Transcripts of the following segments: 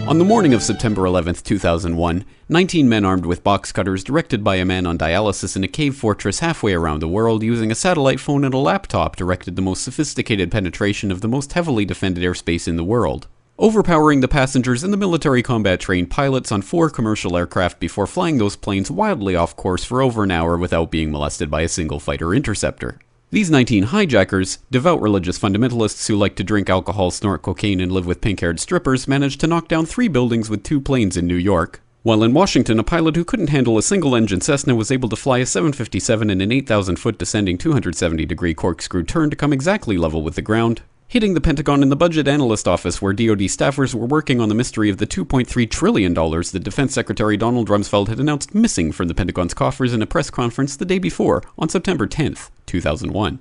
On the morning of September 11, 2001, 19 men armed with box cutters, directed by a man on dialysis in a cave fortress halfway around the world using a satellite phone and a laptop, directed the most sophisticated penetration of the most heavily defended airspace in the world, overpowering the passengers and the military combat-trained pilots on 4 commercial aircraft before flying those planes wildly off course for over an hour without being molested by a single fighter interceptor. These 19 hijackers, devout religious fundamentalists who like to drink alcohol, snort cocaine, and live with pink-haired strippers, managed to knock down 3 buildings with 2 planes in New York, while in Washington, a pilot who couldn't handle a single-engine Cessna was able to fly a 757 in an 8,000-foot descending 270-degree corkscrew turn to come exactly level with the ground, hitting the Pentagon and the Budget Analyst Office, where DoD staffers were working on the mystery of the $2.3 trillion that Defense Secretary Donald Rumsfeld had announced missing from the Pentagon's coffers in a press conference the day before, on September 10th, 2001.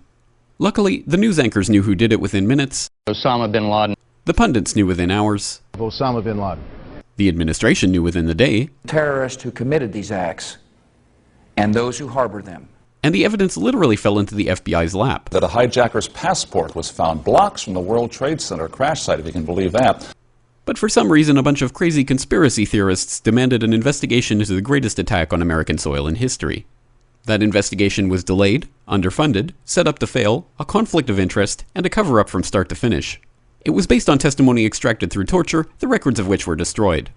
Luckily, the news anchors knew who did it within minutes. Osama bin Laden. The pundits knew within hours. Osama bin Laden. The administration knew within the day. Terrorists who committed these acts and those who harbor them. And the evidence literally fell into the FBI's lap. That a hijacker's passport was found blocks from the World Trade Center crash site, if you can believe that. But for some reason, a bunch of crazy conspiracy theorists demanded an investigation into the greatest attack on American soil in history. That investigation was delayed, underfunded, set up to fail, a conflict of interest, and a cover-up from start to finish. It was based on testimony extracted through torture, the records of which were destroyed.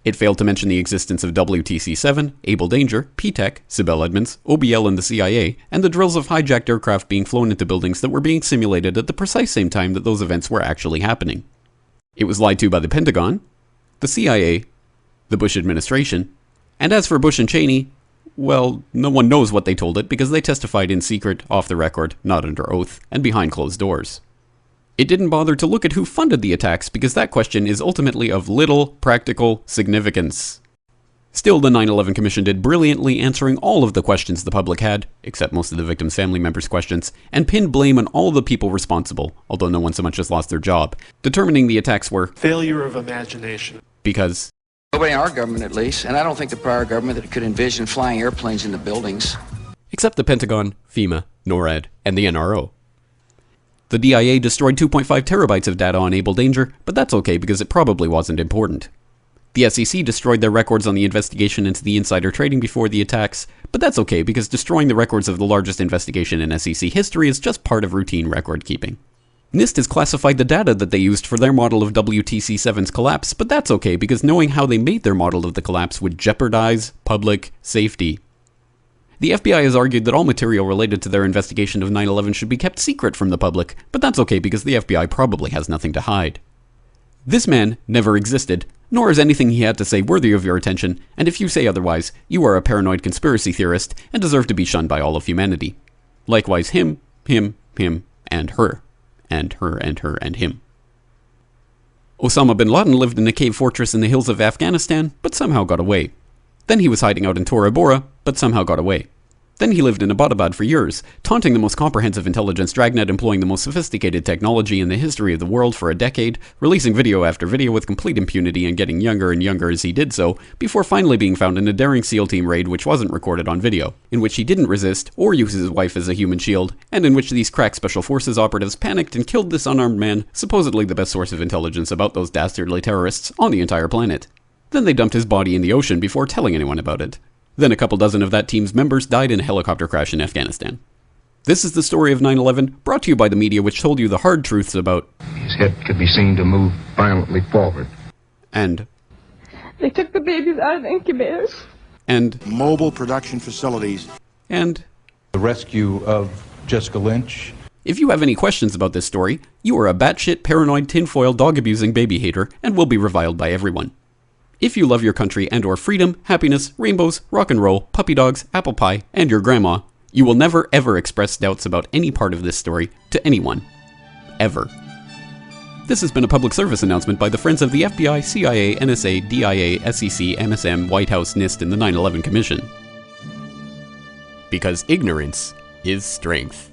It failed to mention the existence of WTC-7, Able Danger, P-TECH, Sibel Edmonds, OBL and the CIA, and the drills of hijacked aircraft being flown into buildings that were being simulated at the precise same time that those events were actually happening. It was lied to by the Pentagon, the CIA, the Bush administration, and as for Bush and Cheney, well, no one knows what they told it because they testified in secret, off the record, not under oath, and behind closed doors. It didn't bother to look at who funded the attacks because that question is ultimately of little practical significance. Still, the 9/11 Commission did brilliantly, answering all of the questions the public had, except most of the victims' family members' questions, and pinned blame on all the people responsible, although no one so much as lost their job, determining the attacks were failure of imagination. Because Nobody in our government, at least, and I don't think the prior government that could envision flying airplanes into buildings. Except the Pentagon, FEMA, NORAD, and the NRO. The DIA destroyed 2.5 terabytes of data on Able Danger, but that's okay because it probably wasn't important. The SEC destroyed their records on the investigation into the insider trading before the attacks, but that's okay because destroying the records of the largest investigation in SEC history is just part of routine record keeping. NIST has classified the data that they used for their model of WTC-7's collapse, but that's okay because knowing how they made their model of the collapse would jeopardize public safety. The FBI has argued that all material related to their investigation of 9/11 should be kept secret from the public, but that's okay because the FBI probably has nothing to hide. This man never existed, nor is anything he had to say worthy of your attention, and if you say otherwise, you are a paranoid conspiracy theorist and deserve to be shunned by all of humanity. Likewise him, and her, and her, and her, and him. Osama bin Laden lived in a cave fortress in the hills of Afghanistan, but somehow got away. Then he was hiding out in Tora Bora, but somehow got away. Then he lived in Abbottabad for years, taunting the most comprehensive intelligence dragnet employing the most sophisticated technology in the history of the world for a decade, releasing video after video with complete impunity and getting younger and younger as he did so, before finally being found in a daring SEAL team raid which wasn't recorded on video, in which he didn't resist or use his wife as a human shield, and in which these crack special forces operatives panicked and killed this unarmed man, supposedly the best source of intelligence about those dastardly terrorists on the entire planet. Then they dumped his body in the ocean before telling anyone about it. Then a couple dozen of that team's members died in a helicopter crash in Afghanistan. This is the story of 9/11, brought to you by the media which told you the hard truths about his head could be seen to move violently forward. And they took the babies out of the incubators. And mobile production facilities. And the rescue of Jessica Lynch. If you have any questions about this story, you are a batshit paranoid tinfoil dog-abusing baby hater and will be reviled by everyone. If you love your country and or freedom, happiness, rainbows, rock and roll, puppy dogs, apple pie, and your grandma, you will never ever express doubts about any part of this story to anyone. Ever. This has been a public service announcement by the Friends of the FBI, CIA, NSA, DIA, SEC, MSM, White House, NIST, and the 9/11 Commission. Because ignorance is strength.